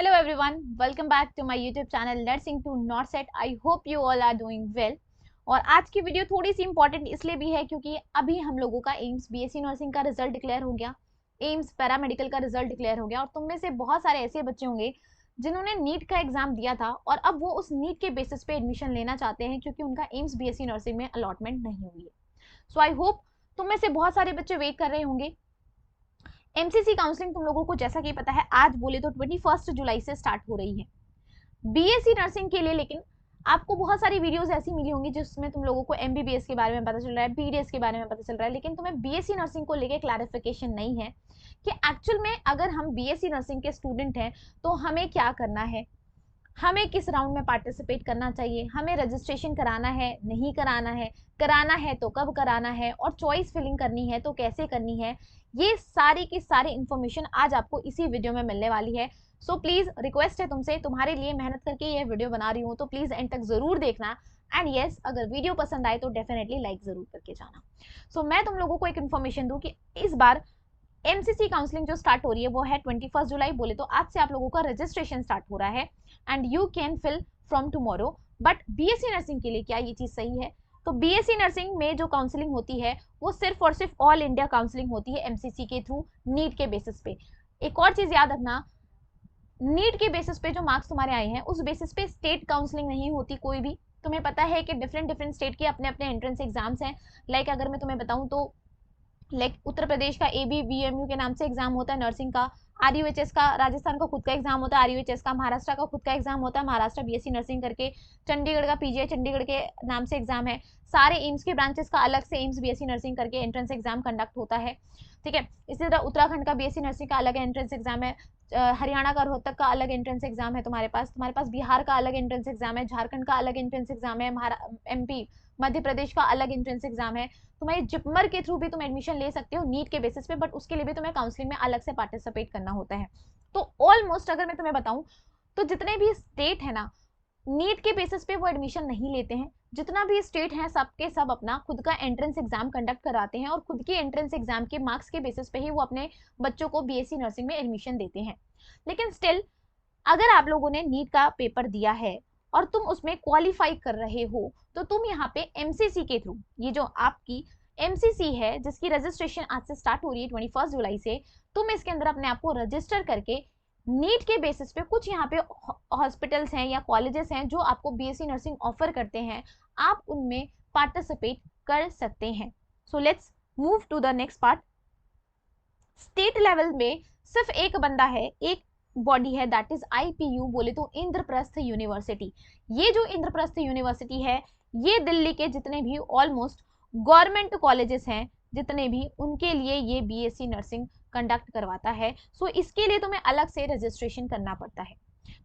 Hello everyone, welcome back to my YouTube channel Nursing to Nordset. I hope you all are doing well. और आज की video थोड़ी सी important इसलिए भी है क्योंकि अभी हम लोगों का एम्स बीएससी नर्सिंग का रिजल्ट डिक्लेयर हो गया, एम्स पैरामेडिकल का रिजल्ट डिक्लेयर हो गया और तुम में से बहुत सारे ऐसे बच्चे होंगे जिन्होंने नीट का एग्जाम दिया था और अब वो उस नीट के बेसिस पे एडमिशन लेना चाहते हैं क्योंकि उनका एम्स बीएससी नर्सिंग में अलॉटमेंट नहीं हुई है। सो आई होप तुम में से बहुत सारे बच्चे वेट कर रहे होंगे। एमसीसी काउंसलिंग तुम लोगों को जैसा कि पता है आज बोले तो 21 जुलाई से स्टार्ट हो रही है बीएससी नर्सिंग के लिए। लेकिन आपको बहुत सारी वीडियोस ऐसी मिली होंगी जिसमें तुम लोगों को एमबीबीएस के बारे में पता चल रहा है, बीडीएस के बारे में पता चल रहा है, लेकिन तुम्हें बीएससी नर्सिंग को लेके क्लैरिफिकेशन नहीं है कि एक्चुअल में अगर हम बीएससी नर्सिंग के स्टूडेंट हैं तो हमें क्या करना है, हमें किस राउंड में पार्टिसिपेट करना चाहिए, हमें रजिस्ट्रेशन कराना है नहीं कराना है तो कब कराना है, और चॉइस फिलिंग करनी है तो कैसे करनी है। ये सारी की सारी इंफॉर्मेशन आज आपको इसी वीडियो में मिलने वाली है। सो प्लीज रिक्वेस्ट है तुमसे, तुम्हारे लिए मेहनत करके ये वीडियो बना रही हूँ तो प्लीज एंड तक जरूर देखना। एंड यस, अगर वीडियो पसंद आए तो डेफिनेटली लाइक जरूर करके जाना। सो मैं तुम लोगों को एक इन्फॉर्मेशन दूं कि इस बार एमसीसी काउंसलिंग जो स्टार्ट हो रही है वो है 21 जुलाई, बोले तो आज से आप लोगों का रजिस्ट्रेशन स्टार्ट हो रहा है and you can fill from tomorrow. But BSc nursing के लिए क्या ये चीज सही है? तो बीएससी नर्सिंग में जो काउंसलिंग होती है वो सिर्फ और सिर्फ ऑल इंडिया काउंसलिंग होती है एमसीसी के थ्रू नीट के बेसिस पे। एक और चीज याद रखना, नीट के बेसिस पे जो मार्क्स तुम्हारे आए हैं उस बेसिस पे स्टेट काउंसलिंग नहीं होती कोई भी। तुम्हें पता है कि डिफरेंट स्टेट के अपने अपने एंट्रेंस एग्जाम्स हैं। लाइक अगर मैं तुम्हें बताऊं तो उत्तर प्रदेश का ABVMU के नाम से एग्जाम होता है नर्सिंग का, RUHS का राजस्थान का खुद का एग्जाम होता है RUHS का, महाराष्ट्र का खुद का एग्जाम होता है महाराष्ट्र बीएससी नर्सिंग करके, चंडीगढ़ का PGI चंडीगढ़ के नाम से एग्जाम है, सारे एम्स के ब्रांचेस का अलग से एम्स बीएससी नर्सिंग करके एंट्रेंस एग्जाम कंडक्ट होता है। ठीक है, इसी तरह उत्तराखंड का बीएससी नर्सिंग का अलग एंट्रेंस एग्जाम है, हरियाणा का रोहतक का अलग एंट्रेंस एग्जाम है, तुम्हारे पास बिहार का अलग एंट्रेंस एग्जाम है, झारखंड का अलग एंट्रेंस एग्जाम है, MP मध्य प्रदेश का अलग एंट्रेंस एग्जाम है। तुम्हारे जिपमर के थ्रू भी तुम एडमिशन ले सकते हो नीट के बेसिस पे, बट उसके लिए भी तुम्हें काउंसलिंग में अलग से पार्टिसिपेट करना होता है। तो ऑलमोस्ट अगर मैं तुम्हें बताऊं तो जितने भी स्टेट है ना नीट के बेसिस पे वो एडमिशन नहीं लेते हैं। जितना भी स्टेट है सबके सब अपना खुद का एंट्रेंस एग्जाम कंडक्ट कराते हैं और खुद के एंट्रेंस एग्जाम के मार्क्स के बेसिस पे ही वो अपने बच्चों को बीएससी नर्सिंग में एडमिशन देते हैं। लेकिन स्टिल अगर आप लोगों ने नीट का पेपर दिया है और तुम उसमें क्वालिफाई कर रहे हो तो तुम यहाँ पे एमसीसी के थ्रू, ये जो आपकी एमसीसी है जिसकी रजिस्ट्रेशन आज से स्टार्ट हो रही है 21 जुलाई से, तुम इसके अंदर अपने आप को रजिस्टर करके नीट के बेसिस पे कुछ यहाँ पे हॉस्पिटल्स हैं या कॉलेजेस हैं जो आपको बीएससी नर्सिंग ऑफर करते हैं, आप उनमें पार्टिसिपेट कर सकते हैं। So let's move to the next part. State level में सिर्फ एक बंदा है, एक बॉडी है, दैट इज IPU, बोले तो इंद्रप्रस्थ यूनिवर्सिटी। ये जो इंद्रप्रस्थ यूनिवर्सिटी है ये दिल्ली के जितने भी ऑलमोस्ट गवर्नमेंट कॉलेजेस हैं जितने भी, उनके लिए ये बीएससी नर्सिंग कंडक्ट करवाता है। सो इसके लिए तुम्हें अलग से रजिस्ट्रेशन करना पड़ता है।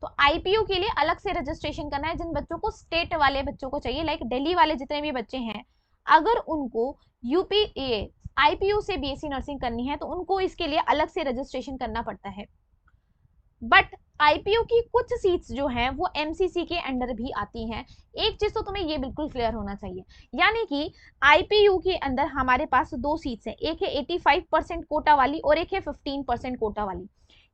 तो IPU के लिए अलग से रजिस्ट्रेशन करना है। जिन बच्चों को स्टेट वाले बच्चों को चाहिए, लाइक दिल्ली वाले जितने भी बच्चे हैं, अगर उनको IPU से बीएससी नर्सिंग करनी है तो उनको इसके लिए अलग से रजिस्ट्रेशन करना पड़ता है। बट IPU की कुछ सीट्स जो हैं वो MCC के अंडर भी आती हैं। एक चीज तो तुम्हें ये बिल्कुल क्लियर होना चाहिए, यानी कि IPU के अंदर हमारे पास दो सीट्स हैं, एक है 85% कोटा वाली और एक है 15% कोटा वाली।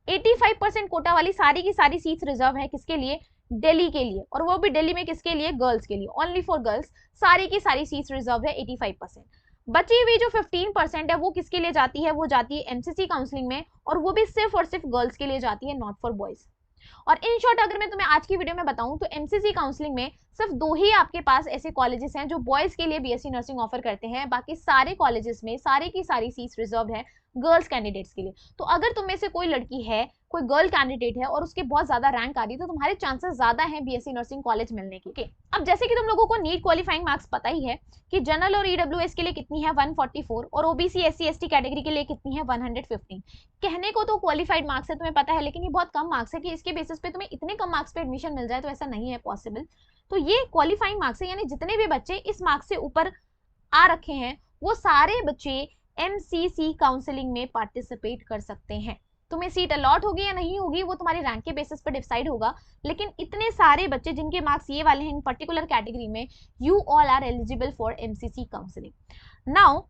85% कोटा वाली सारी की सारी सीट्स रिजर्व है किसके लिए? दिल्ली के लिए, और वो भी दिल्ली में किसके लिए? गर्ल्स के लिए, ओनली फॉर गर्ल्स। सारी की सारी सीट्स रिजर्व है 85%। बची हुई जो 15% है वो किसके लिए जाती है? वो जाती है एमसीसी काउंसलिंग में, और वो भी सिर्फ और सिर्फ गर्ल्स के लिए जाती है, नॉट फॉर बॉयज। और इन शॉर्ट अगर मैं तुम्हें आज की वीडियो में बताऊं तो एमसीसी काउंसलिंग में सिर्फ दो ही आपके पास ऐसे कॉलेजेस हैं जो बॉयज के लिए बीएससी नर्सिंग ऑफर करते हैं, बाकी सारे कॉलेजेस में सारी की सारी सीट्स रिजर्व है गर्ल्स कैंडिडेट्स के लिए। तो अगर तुम में से कोई लड़की है, कोई गर्ल कैंडिडेट है और उसके बहुत ज्यादा रैंक आ रही है तो तुम्हारे चांसेस ज्यादा हैं बीएससी नर्सिंग कॉलेज मिलने के। अब जैसे कि तुम लोगों को नीट क्वालिफाइंग मार्क्स पता ही है कि जनरल और ईडब्ल्यूएस के लिए कितनी है 144 और ओबीसी SC ST कैटेगरी के लिए कितनी है 115। कहने को तो क्वालिफाइड मार्क्स है, तुम्हें पता है, लेकिन ये बहुत कम मार्क्स है कि इसके बेसिस पे तुम्हें इतने कम मार्क्स पे एडमिशन मिल जाए, तो ऐसा नहीं है पॉसिबल। तो ये क्वालिफाइंग मार्क्स है, यानी जितने भी बच्चे इस मार्क्स से ऊपर आ रखे हैं वो सारे बच्चे एमसीसी काउंसलिंग में पार्टिसिपेट कर सकते हैं। तुम्हें सीट अलॉट होगी या नहीं होगी वो तुम्हारे रैंक के बेसिस पर डिसाइड होगा, लेकिन इतने सारे बच्चे जिनके मार्क्स ये वाले हैं इन पर्टिकुलर कैटेगरी में, you all are eligible for MCC counselling. Now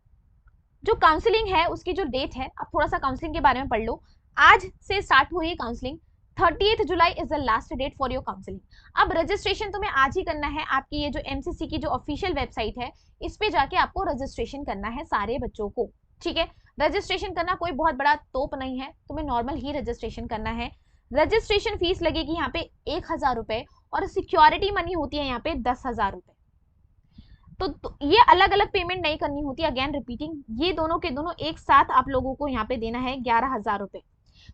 जो काउंसलिंग है उसकी जो डेट है, अब थोड़ा सा काउंसलिंग के बारे में पढ़ लो। आज से स्टार्ट हो रही है counselling, 30th July is the last date for your counselling. अब रजिस्ट्रेशन तुम्हें आज ही करना है। आपकी ये जो एमसीसी की जो ऑफिशियल वेबसाइट है इस पे जाके आपको रजिस्ट्रेशन करना है सारे बच्चों को, ठीक है। रजिस्ट्रेशन करना कोई बहुत बड़ा तोप नहीं है, तुम्हें नॉर्मल ही रजिस्ट्रेशन करना है। रजिस्ट्रेशन फीस लगेगी यहाँ पे 1000 रुपए और सिक्योरिटी मनी होती है यहाँ पे 10,000 रुपए। तो ये अलग अलग पेमेंट नहीं करनी होती, अगेन रिपीटिंग, ये दोनों के दोनों एक साथ आप लोगों को यहाँ पे देना है 11,000 रुपए।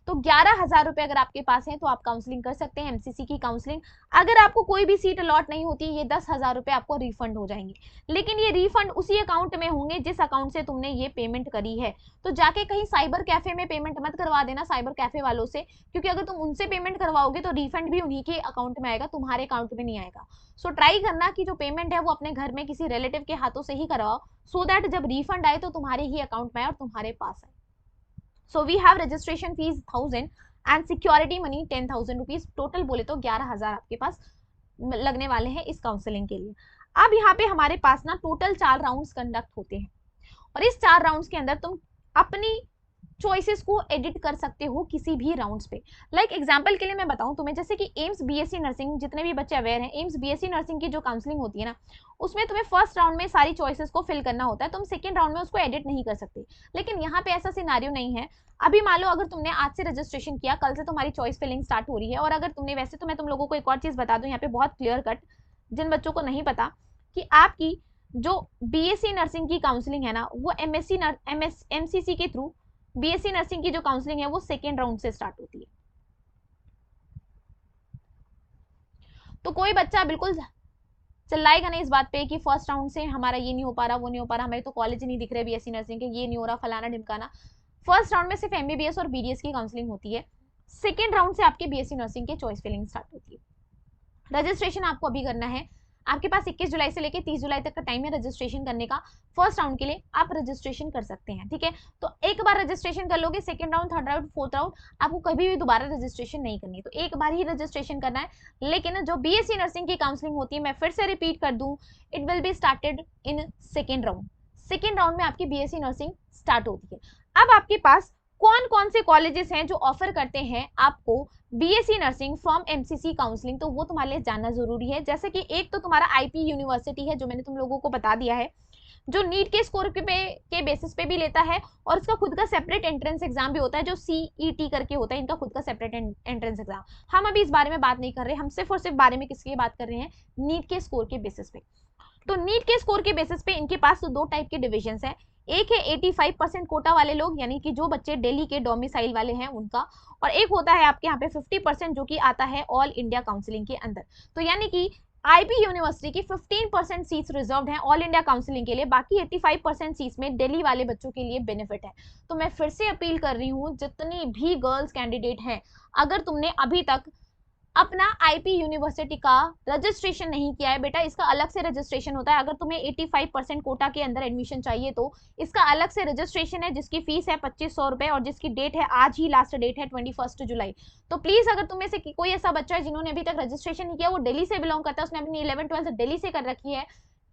तो 11,000 रुपए अगर आपके पास है तो आप काउंसलिंग कर सकते हैं, एमसीसी की काउंसलिंग। अगर आपको कोई भी सीट अलॉट नहीं होती, ये 10,000 रुपए आपको रिफंड हो जाएंगे, लेकिन ये रिफंड उसी अकाउंट में होंगे जिस अकाउंट से तुमने ये पेमेंट करी है। तो जाके कहीं साइबर कैफे में पेमेंट मत करवा देना साइबर कैफे वालों से, क्योंकि अगर तुम उनसे पेमेंट करवाओगे तो रिफंड भी उन्हीं के अकाउंट में आएगा, तुम्हारे अकाउंट में नहीं आएगा। सो ट्राई करना कि जो पेमेंट है वो अपने घर में किसी रिलेटिव के हाथों से ही करवाओ, सो दैट जब रिफंड आए तो तुम्हारे ही अकाउंट में आए और तुम्हारे पास आए। So we have registration fees 1000 and security money 10,000 rupees, total बोले तो 11,000 आपके पास लगने वाले हैं इस काउंसलिंग के लिए। अब यहाँ पे हमारे पास ना टोटल 4 राउंड्स कंडक्ट होते हैं और इस 4 राउंड्स के अंदर तुम अपनी चॉइसेस को एडिट कर सकते हो किसी भी राउंड्स पे। लाइक एग्जांपल के लिए मैं बताऊं तुम्हें, जैसे कि एम्स बीएससी नर्सिंग, जितने भी बच्चे अवेयर हैं, एम्स बीएससी नर्सिंग की जो काउंसलिंग होती है ना, उसमें तुम्हें फर्स्ट राउंड में सारी चॉइसेस को फिल करना होता है, तुम सेकंड राउंड में उसको एडिट नहीं कर सकते। लेकिन यहाँ पे ऐसा सिनारियो नहीं है। अभी मान लो अगर तुमने आज से रजिस्ट्रेशन किया, कल से तुम्हारी चॉइस फिलिंग स्टार्ट हो रही है, और अगर तुमने, वैसे तो मैं तुम लोगों को एक और चीज बता दूं यहाँ पे बहुत क्लियर कट, जिन बच्चों को नहीं पता, कि आपकी जो बीएससी नर्सिंग की काउंसलिंग है ना, वो एमसीसी के थ्रू बीएससी नर्सिंग की जो काउंसलिंग है वो सेकेंड राउंड से स्टार्ट होती है। तो कोई बच्चा बिल्कुल चिल्लाएगा नहीं इस बात पे कि फर्स्ट राउंड से हमारा ये नहीं हो पा रहा, वो नहीं हो पा रहा, हमें तो कॉलेज नहीं दिख रहे बीएससी नर्सिंग के, ये नहीं हो रहा, फलाना ढिमकाना। फर्स्ट राउंड में सिर्फ एमबीबीएस और बीडीएस की काउंसलिंग होती है, सेकेंड राउंड से आपके बीएससी नर्सिंग के चॉइस फिलिंग स्टार्ट होती है। रजिस्ट्रेशन आपको अभी करना है, आपके पास 21 जुलाई से लेकर 30 जुलाई तक का टाइम है रजिस्ट्रेशन करने का। फर्स्ट राउंड के लिए आप रजिस्ट्रेशन कर सकते हैं, ठीक है। तो एक बार रजिस्ट्रेशन कर लोगे, second round, third round, fourth round आपको कभी भी दोबारा रजिस्ट्रेशन नहीं करनी है, तो एक बार ही रजिस्ट्रेशन करना है। लेकिन जो बीएससी नर्सिंग की काउंसलिंग होती है, मैं फिर से रिपीट कर दूं, it will be started in second round. Second round में आपकी बीएससी नर्सिंग स्टार्ट होती है। अब आपके पास कौन कौन से कॉलेजेस हैं जो ऑफर करते हैं आपको BSc nursing from MCC counselling, तो वो तुम्हारे लिए जानना जरूरी है। जैसे कि एक तो तुम्हारा आईपी यूनिवर्सिटी है, जो मैंने तुम लोगों को बता दिया है, जो नीट के स्कोर के बेसिस पे भी लेता है, और इसका खुद का सेपरेट एंट्रेंस एग्जाम भी होता है जो सीईटी करके होता है, इनका खुद का सेपरेट एंट्रेंस एग्जाम। हम अभी इस बारे में बात नहीं कर रहे, हम सिर्फ और सिर्फ बारे में किसकी बात कर रहे हैं, नीट के स्कोर के बेसिस पे। तो नीट के स्कोर के बेसिस पे इनके पास तो 2 टाइप के डिविजन है। एक है 85% कोटा वाले लोग, यानी कि जो बच्चे दिल्ली के डोमिसाइल वाले हैं उनका, और एक होता है आपके यहाँ पे 50% जो कि आता है ऑल इंडिया काउंसलिंग के अंदर। तो यानी कि आईपी यूनिवर्सिटी की 15% सीट्स रिजर्व्ड हैं ऑल इंडिया काउंसलिंग के लिए, बाकी 85% सीट्स में दिल्ली वाले बच्चों के लिए बेनिफिट है। तो मैं फिर से अपील कर रही हूँ, जितनी भी गर्ल्स कैंडिडेट हैं, अगर तुमने अभी तक अपना आईपी यूनिवर्सिटी का रजिस्ट्रेशन नहीं किया है, बेटा इसका अलग से रजिस्ट्रेशन होता है। अगर तुम्हें 85% कोटा के अंदर एडमिशन चाहिए तो इसका अलग से रजिस्ट्रेशन है, जिसकी फीस है 2500 रुपए, और जिसकी डेट है, आज ही लास्ट डेट है 21 जुलाई। तो प्लीज अगर तुम में से कोई ऐसा बच्चा है जिन्होंने अभी तक रजिस्ट्रेशन नहीं किया, वो दिल्ली से बिलोंग करता है, उसने अपनी 11th-12th दिल्ली से कर रखी है,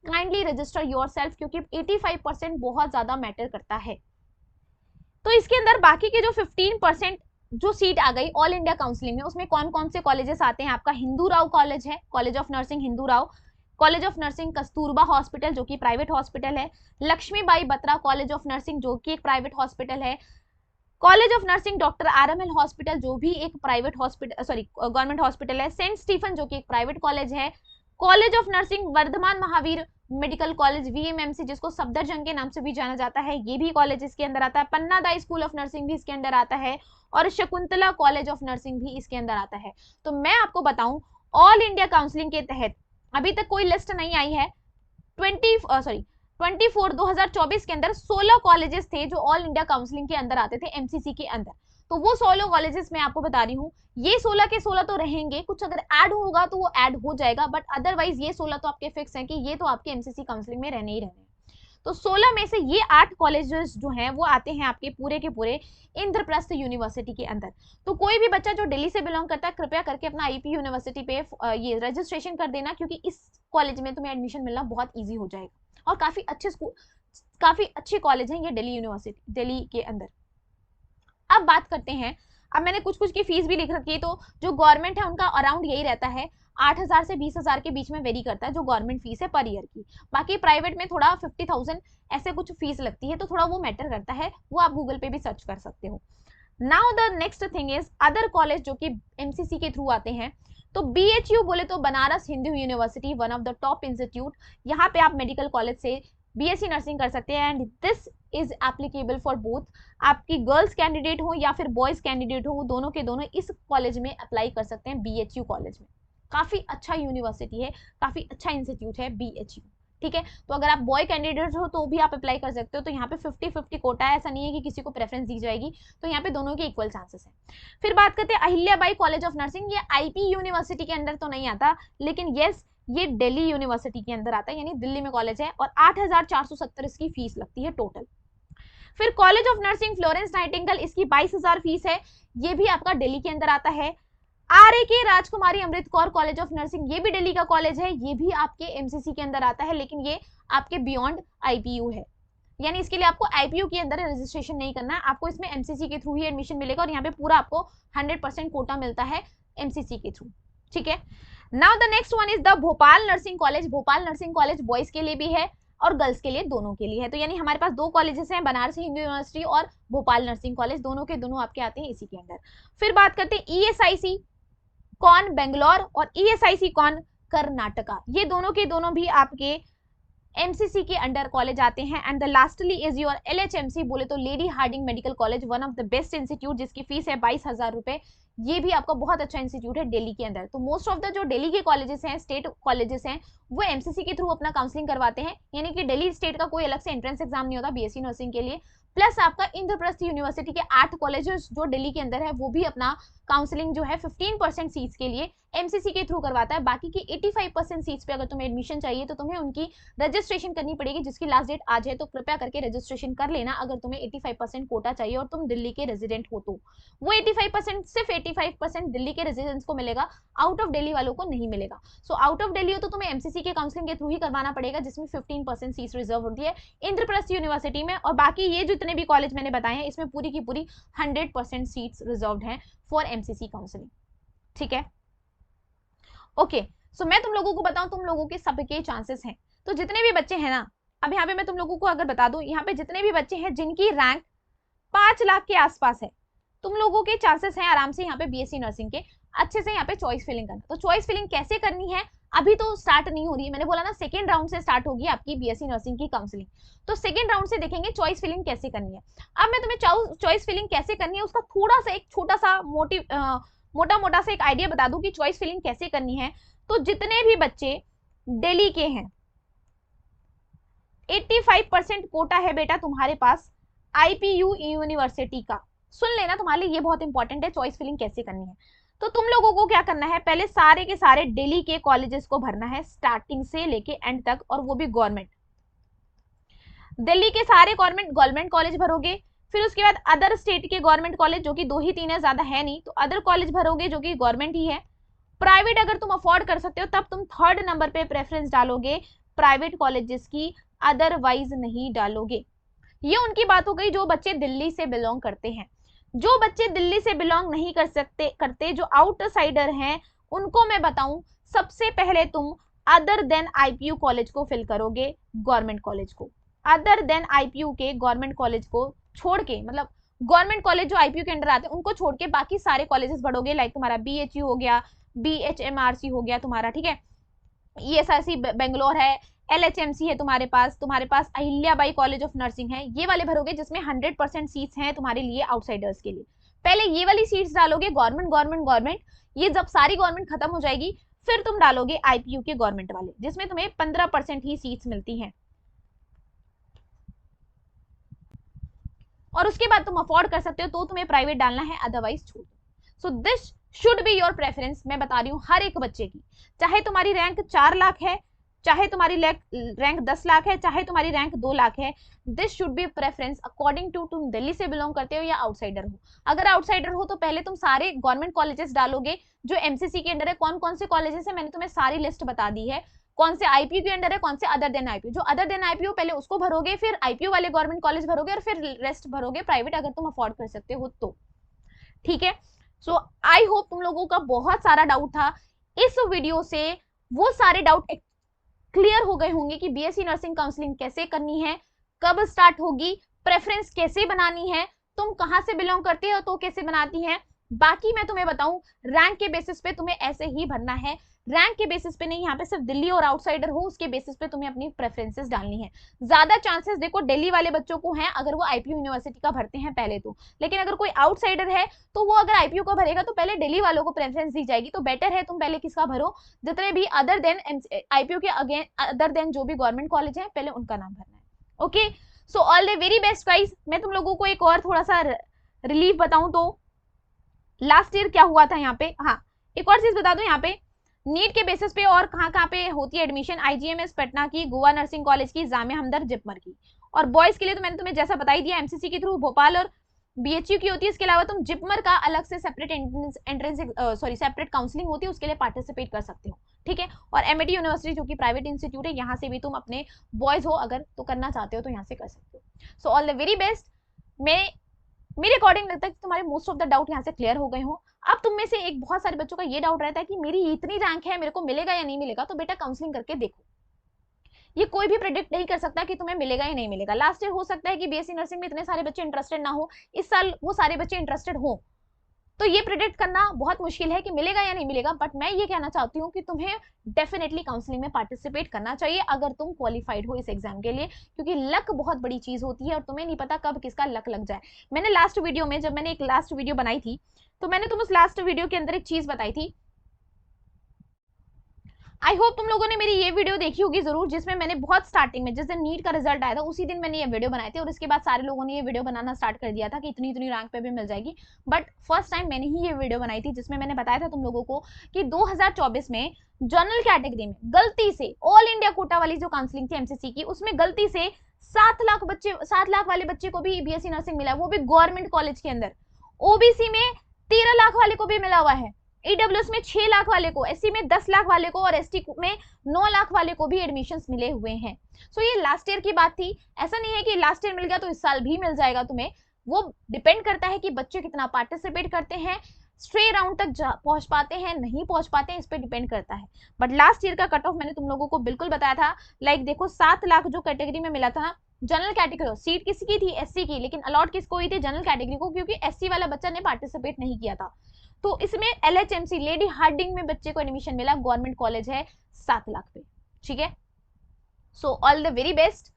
काइंडली रजिस्टर योरसेल्फ, क्योंकि 85% बहुत ज्यादा मैटर करता है। तो इसके अंदर बाकी के जो 15% जो सीट आ गई ऑल इंडिया काउंसलिंग में, उसमें कौन कौन से कॉलेजेस आते हैं, आपका हिंदू राव कॉलेज है, college of nursing Hindu Rao, college of nursing Kasturba hospital जो कि प्राइवेट हॉस्पिटल है, Laxmibai Batra college of nursing जो कि एक प्राइवेट हॉस्पिटल है, college of nursing doctor RML hospital जो भी एक private hospital, sorry government hospital है, सेंट स्टीफन जो कि एक प्राइवेट कॉलेज है, college of nursing Vardhman Mahavir medical college VMMC जिसको सफदरजंग के नाम से भी जाना जाता है, ये भी कॉलेज इसके अंदर आता है, पन्ना दाई स्कूल ऑफ नर्सिंग भी इसके अंदर आता है, और शकुंतला कॉलेज ऑफ नर्सिंग भी इसके अंदर आता है। तो मैं आपको बताऊं, ऑल इंडिया काउंसलिंग के तहत अभी तक कोई लिस्ट नहीं आई है। 2024 के अंदर 16 कॉलेजेस थे जो ऑल इंडिया काउंसलिंग के अंदर आते थे एमसीसी के अंदर। तो वो 16 कॉलेजेस मैं आपको बता रही हूँ, ये 16 के 16 तो रहेंगे, कुछ अगर ऐड होगा तो वो ऐड हो जाएगा, बट अदरवाइज ये 16 तो आपके फिक्स हैं कि ये तो आपके एमसीसी काउंसलिंग में रहने ही रहने। तो 16 में से ये 8 कॉलेजेस जो हैं वो आते हैं आपके पूरे के पूरे इंद्रप्रस्थ यूनिवर्सिटी के अंदर। तो कोई भी बच्चा जो दिल्ली से बिलोंग करता है, कृपया करके अपना आईपी यूनिवर्सिटी पे ये रजिस्ट्रेशन कर देना, क्योंकि इस कॉलेज में तुम्हें एडमिशन मिलना बहुत ईजी हो जाएगा, और काफी अच्छे स्कूल, काफी अच्छे कॉलेज हैं ये दिल्ली यूनिवर्सिटी, दिल्ली के अंदर। अब बात करते हैं अब मैंने कुछ कुछ की फीस भी लिख रखी है, तो जो गवर्नमेंट है उनका अराउंड यही रहता है, 8,000 से 20,000 के बीच में वेरी करता है जो गवर्नमेंट फीस है पर ईयर की। बाकी प्राइवेट में थोड़ा 50,000 ऐसे कुछ फीस लगती है, तो थोड़ा वो मैटर करता है, वो आप गूगल पे भी सर्च कर सकते हो। Now the next thing is other college जो कि एमसीसी के थ्रू आते हैं। तो बीएचयू बोले तो Banaras Hindu university, one of the top institute. यहाँ पे आप मेडिकल कॉलेज से बीएससी नर्सिंग कर सकते हैं, and this is applicable for both. आपकी गर्ल्स कैंडिडेट हो या फिर बॉयज कैंडिडेट हो, वो दोनों के दोनों इस कॉलेज में अप्लाई कर सकते हैं, बीएचयू कॉलेज में। काफी अच्छा यूनिवर्सिटी है, काफी अच्छा इंस्टीट्यूट है बीएचयू, ठीक है। तो अगर आप बॉय कैंडिडेट हो तो भी आप अप्लाई कर सकते हो। तो यहाँ पे 50-50 कोटा है, ऐसा नहीं है कि किसी को प्रेफरेंस दी जाएगी, तो यहाँ पे दोनों के इक्वल चांसेस हैं। फिर बात करते हैं अहिल्याबाई कॉलेज ऑफ नर्सिंग। ये आईपी यूनिवर्सिटी के अंदर तो नहीं आता, लेकिन यस ये दिल्ली यूनिवर्सिटी के अंदर आता है, यानी दिल्ली में कॉलेज है, और 8,470 इसकी फीस लगती है टोटल। फिर college of nursing Florence Nightingale, इसकी 22,000 फीस है, ये भी आपका दिल्ली के अंदर आता है। आरएके राजकुमारी Amrit Kaur college of nursing, ये भी दिल्ली का कॉलेज है, ये भी आपके एमसीसी के अंदर आता है, लेकिन ये आपके बियॉन्ड आईपीयू है, यानी इसके लिए आपको आईपीयू के अंदर रजिस्ट्रेशन नहीं करना है, आपको इसमें एमसीसी के थ्रू ही एडमिशन मिलेगा, और यहाँ पे पूरा आपको 100% कोटा मिलता है एमसीसी के थ्रू, ठीक है। Now the next one is the Bhopal nursing college. Bhopal nursing college boys के लिए भी है और गर्ल्स के लिए, दोनों के लिए है। तो यानी हमारे पास दो कॉलेजेस हैं, बनारस हिंदू यूनिवर्सिटी और भोपाल नर्सिंग कॉलेज, दोनों के दोनों आपके आते हैं इसी के अंदर। फिर बात करते हैं ईएसआईसी कौन बेंगलोर और ईएसआईसी कौन कर्नाटका, ये दोनों के दोनों भी आपके एमसीसी के अंडर कॉलेज आते हैं। And the lastly is your LHMC, बोले तो lady Hardinge medical college, one of the best institute, जिसकी फीस है 22,000 रुपए। ये भी आपका बहुत अच्छा इंस्टीट्यूट है दिल्ली के अंदर। तो मोस्ट ऑफ द जो दिल्ली के कॉलेजेस हैं, स्टेट कॉलेजेस हैं, वो एमसीसी के थ्रू अपना काउंसलिंग करवाते हैं, यानी कि दिल्ली स्टेट का कोई अलग से एंट्रेंस एग्जाम नहीं होता बीएससी नर्सिंग के लिए। प्लस आपका इंद्रप्रस्थ यूनिवर्सिटी के 8 कॉलेजेस जो दिल्ली के अंदर है, वो भी अपना काउंसलिंग जो है 15% सीट्स के लिए एमसीसी के थ्रू करवाता है। बाकी की 85% सीट्स पे अगर तुम्हें एडमिशन चाहिए तो तुम्हें उनकी रजिस्ट्रेशन करनी पड़ेगी, जिसकी लास्ट डेट आज है, तो कृपया करके रजिस्ट्रेशन कर लेना अगर तुम्हें 85% कोटा चाहिए और तुम दिल्ली के रेजिडेंट हो तो। वो 85% सिर्फ 85% दिल्ली के रेजिडेंट्स को मिलेगा, आउट ऑफ दिल्ली वालों को नहीं मिलेगा। सो आउट ऑफ दिल्ली हो तो तुम्हें एमसीसी के काउंसलिंग के थ्रू ही करवाना पड़ेगा, जिसमें 15% सीट्स रिजर्व होती है इंद्रप्रस्थ यूनिवर्सिटी में। और बाकी ये जितने भी कॉलेज मैंने बताए हैं, इसमें पूरी की पूरी 100% सीट्स रिजर्व्ड हैं फॉर एमसीसी काउंसलिंग, ठीक है। ओके, सो मैं तुम लोगों को बताऊं, तुम लोगों के सबके चांसेस हैं। तो जितने भी बच्चे हैं ना, अब यहाँ पे मैं तुम लोगों को अगर बता दूं, यहाँ पे जितने भी बच्चे हैं जिनकी रैंक 5 लाख के आसपास है, तुम लोगों के चांसेस हैं आराम से यहाँ पे बीएससी नर्सिंग के अच्छे से यहाँ पे चॉइस फिलिंग करना। तो चॉइस फिलिंग कैसे करनी है, अभी तो स्टार्ट नहीं हो रही है, मैंने बोला ना सेकेंड राउंड से स्टार्ट होगी आपकी बीएससी नर्सिंग की काउंसलिंग। तो सेकेंड राउंड से देखेंगे चॉइस फिलिंग कैसे करनी है। अब मैं तुम्हें चॉइस फिलिंग कैसे करनी है उसका थोड़ा सा एक छोटा सा मोटा मोटा सा एक आइडिया बता दूं कि चॉइस फिलिंग कैसे करनी है। तो जितने भी बच्चे दिल्ली के हैं, 85% कोटा है बेटा तुम्हारे पास आईपीयू यूनिवर्सिटी का। सुन लेना, तुम्हारे लिए ये बहुत इंपॉर्टेंट है चॉइस फिलिंग कैसे करनी है। तो तुम लोगों को क्या करना है, पहले सारे के सारे दिल्ली के कॉलेजेस को भरना है स्टार्टिंग से लेके एंड तक, और वो भी गवर्नमेंट। दिल्ली के सारे गवर्नमेंट कॉलेज भरोगे। फिर उसके बाद अदर स्टेट के गवर्नमेंट कॉलेज, जो कि 2 ही 3 है, ज्यादा है नहीं, तो अदर कॉलेज भरोगे जो कि गवर्नमेंट ही है। प्राइवेट अगर तुम अफोर्ड कर सकते हो तब तुम 3rd नंबर पे प्रेफरेंस डालोगे प्राइवेट कॉलेजेस की, अदरवाइज नहीं डालोगे। ये उनकी बात हो गई जो बच्चे दिल्ली से बिलोंग करते हैं। जो बच्चे दिल्ली से बिलोंग नहीं करते जो आउटसाइडर हैं, उनको मैं बताऊं, सबसे पहले तुम अदर देन आईपीयू कॉलेज को फिल करोगे, गवर्नमेंट कॉलेज को। अदर देन आईपीयू के गवर्नमेंट कॉलेज को छोड़ के, मतलब गवर्नमेंट कॉलेज जो आईपीयू के अंडर आते हैं उनको छोड़ के बाकी सारे कॉलेजेस पढ़ोगे, लाइक तुम्हारा बीएचयू हो गया, बीएचएमआरसी हो गया तुम्हारा, ठीक है, ईएसआईसी बेंगलोर है, एलएचएमसी है तुम्हारे पास अहिल्याबाई कॉलेज ऑफ नर्सिंग है, ये वाले भरोगे जिसमें 100% सीट्स हैं तुम्हारे लिए आउटसाइडर्स के लिए। पहले ये वाली सीट्स डालोगे गवर्नमेंट, ये जब सारी गवर्नमेंट खत्म हो जाएगी फिर तुम डालोगे आईपीयू के गवर्नमेंट वाले, जिसमें तुम्हें 15% ही सीट्स मिलती हैं, और उसके बाद तुम अफोर्ड कर सकते हो तो तुम्हें प्राइवेट डालना है, अदरवाइज छोड़ दो। So this should be your preference. मैं बता रही हूँ हर एक बच्चे की, चाहे तुम्हारी रैंक 4 लाख है, चाहे तुम्हारी रैंक 10 लाख है, चाहे तुम्हारी रैंक 2 लाख है, this should be preference according to तुम दिल्ली से बिलोंग करते हो या आउटसाइडर हो। अगर आउटसाइडर हो तो पहले तुम सारे गवर्नमेंट कॉलेजेस डालोगे जो एमसीसी के अंडर है। कौन कौन से कॉलेजेस है मैंने तुम्हें सारी लिस्ट बता दी है, कौन से आईपीयू के अंडर है, कौन से अदर देन आईपीयू। जो अदर देन आईपीयू पहले उसको भरोगे, फिर आईपीयू वाले गवर्नमेंट कॉलेज भरोगे, और फिर रेस्ट भरोगे प्राइवेट अगर तुम अफोर्ड कर सकते हो तो। ठीक है। सो आई होप तुम लोगों का बहुत सारा डाउट था, इस वीडियो से वो सारे डाउट क्लियर हो गए होंगे कि बीएससी नर्सिंग काउंसलिंग कैसे करनी है, कब स्टार्ट होगी, प्रेफरेंस कैसे बनानी है, तुम कहां से बिलोंग करते हो तो कैसे बनाती है। बाकी मैं तुम्हें बताऊं, रैंक के बेसिस पे तुम्हें ऐसे ही भरना है, रैंक के बेसिस पे नहीं, यहाँ पे सिर्फ दिल्ली और आउटसाइडर हो उसके बेसिस पे तुम्हें अपनी प्रेफरेंसेस डालनी है। ज्यादा चांसेस देखो दिल्ली वाले बच्चों को हैं अगर वो आईपीयू यूनिवर्सिटी का भरते हैं पहले तो, लेकिन अगर कोई आउटसाइडर है तो वो अगर आईपीयू का भरेगा तो पहले दिल्ली वालों को प्रेफरेंस दी जाएगी। तो बेटर है तुम पहले किसका भरो, जितने भी अदर देन आईपीयू के अगेन अदर देन जो भी गवर्नमेंट कॉलेज है पहले उनका नाम भरना है। Okay, so all the very best guys. मैं तुम लोगों को एक और थोड़ा सा रिलीफ बताऊं तो लास्ट ईयर क्या हुआ था यहाँ पे, हाँ एक और चीज बता दूं, यहाँ पे नीट के बेसिस पे और कहाँ पे होती है एडमिशन, आईजीएमएस पटना की, गोवा नर्सिंग कॉलेज की, जामिया हमदर्द जिपमर की। और बॉयज के लिए तो मैंने तुम्हें जैसा बता ही दिया, एमसीसी के थ्रू भोपाल और बीएचयू की होती है। इसके अलावा तुम जिपमर का अलग से separate entrance sorry separate counselling होती है, उसके लिए पार्टिसिपेट कर सकते हो, ठीक है। और एमएटी यूनिवर्सिटी जो कि प्राइवेट इंस्टीट्यूट है, यहाँ से भी तुम अपने बॉयज हो अगर तो करना चाहते हो तो यहाँ से कर सकते हो। So all the very best. मैं मेरे अकॉर्डिंग लगता है कि तुम्हारे मोस्ट ऑफ द डाउट यहाँ से क्लियर हो गए हो। अब तुम में से एक बहुत सारे बच्चों का ये डाउट रहता है कि मेरी इतनी रैंक है मेरे को मिलेगा या नहीं मिलेगा, तो बेटा काउंसलिंग करके देखो। ये कोई भी प्रेडिक्ट नहीं कर सकता कि तुम्हें मिलेगा या नहीं मिलेगा। लास्ट ईयर हो सकता है कि बीएससी नर्सिंग में इतने सारे बच्चे इंटरेस्टेड ना हो, इस साल वो सारे बच्चे इंटरेस्टेड हो, तो ये प्रेडिक्ट करना बहुत मुश्किल है कि मिलेगा या नहीं मिलेगा। बट मैं ये कहना चाहती हूँ कि तुम्हें डेफिनेटली काउंसलिंग में पार्टिसिपेट करना चाहिए अगर तुम क्वालिफाइड हो इस एग्जाम के लिए, क्योंकि लक बहुत बड़ी चीज होती है और तुम्हें नहीं पता कब किसका लक लग जाए। मैंने लास्ट वीडियो में जब मैंने एक लास्ट वीडियो बनाई थी तो मैंने तुम उस लास्ट वीडियो के अंदर एक चीज बताई थी, आई होप तुम लोगों ने मेरी ये वीडियो देखी होगी जरूर, जिसमें मैंने बहुत स्टार्टिंग में जिस दिन नीट का रिजल्ट आया था उसी दिन मैंने ये वीडियो बनाए थे, और इसके बाद सारे लोगों ने ये वीडियो बनाना स्टार्ट कर दिया था कि इतनी इतनी रैंक पे भी मिल जाएगी। बट फर्स्ट टाइम मैंने ही ये वीडियो बनाई थी जिसमें मैंने बताया था तुम लोगों को कि 2024 में जनरल कैटेगरी में गलती से ऑल इंडिया कोटा वाली जो काउंसलिंग थी एमसीसी की, उसमें गलती से 7 लाख वाले बच्चे को भी बीएससी नर्सिंग मिला, वो भी गवर्नमेंट कॉलेज के अंदर। ओबीसी में 13 लाख वाले को भी मिला हुआ है, ईडब्ल्यूएस में 6 लाख वाले को, एससी में 10 लाख वाले को और एसटी में 9 लाख वाले को भी एडमिशंस मिले हुए हैं। सो ये लास्ट ईयर की बात थी, ऐसा नहीं है कि लास्ट ईयर मिल गया तो इस साल भी मिल जाएगा तुम्हें, वो डिपेंड करता है कि बच्चे कितना पार्टिसिपेट करते हैं, स्ट्रे राउंड तक पहुंच पाते हैं नहीं पहुंच पाते हैं, इस पे डिपेंड करता है। बट लास्ट ईयर का कट ऑफ मैंने तुम लोगों को बिल्कुल बताया था, लाइक देखो 7 लाख जो कैटेगरी में मिला था ना, जनरल कैटेगरी सीट किसकी की थी, एससी की, लेकिन अलॉट किसको हुई थी, जनरल कैटेगरी को, क्योंकि एससी वाला बच्चा ने पार्टिसिपेट नहीं किया था। तो इसमें एलएचएमसी लेडी हार्डिंग में बच्चे को एडमिशन मिला, गवर्नमेंट कॉलेज है, 7 लाख पे, ठीक है। So all the very best,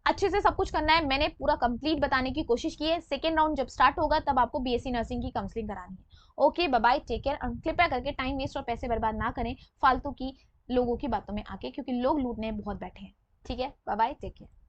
अच्छे से सब कुछ करना है, मैंने पूरा कंप्लीट बताने की कोशिश की है। सेकेंड राउंड जब स्टार्ट होगा तब आपको बीएससी नर्सिंग की काउंसलिंग करानी है। Okay bye bye, take care, और कृपया करके टाइम वेस्ट और पैसे बर्बाद ना करें फालतू की लोगों की बातों में आके, क्योंकि लोग लूटने बहुत बैठे हैं। ठीक है, बाय बाय, टेक केयर।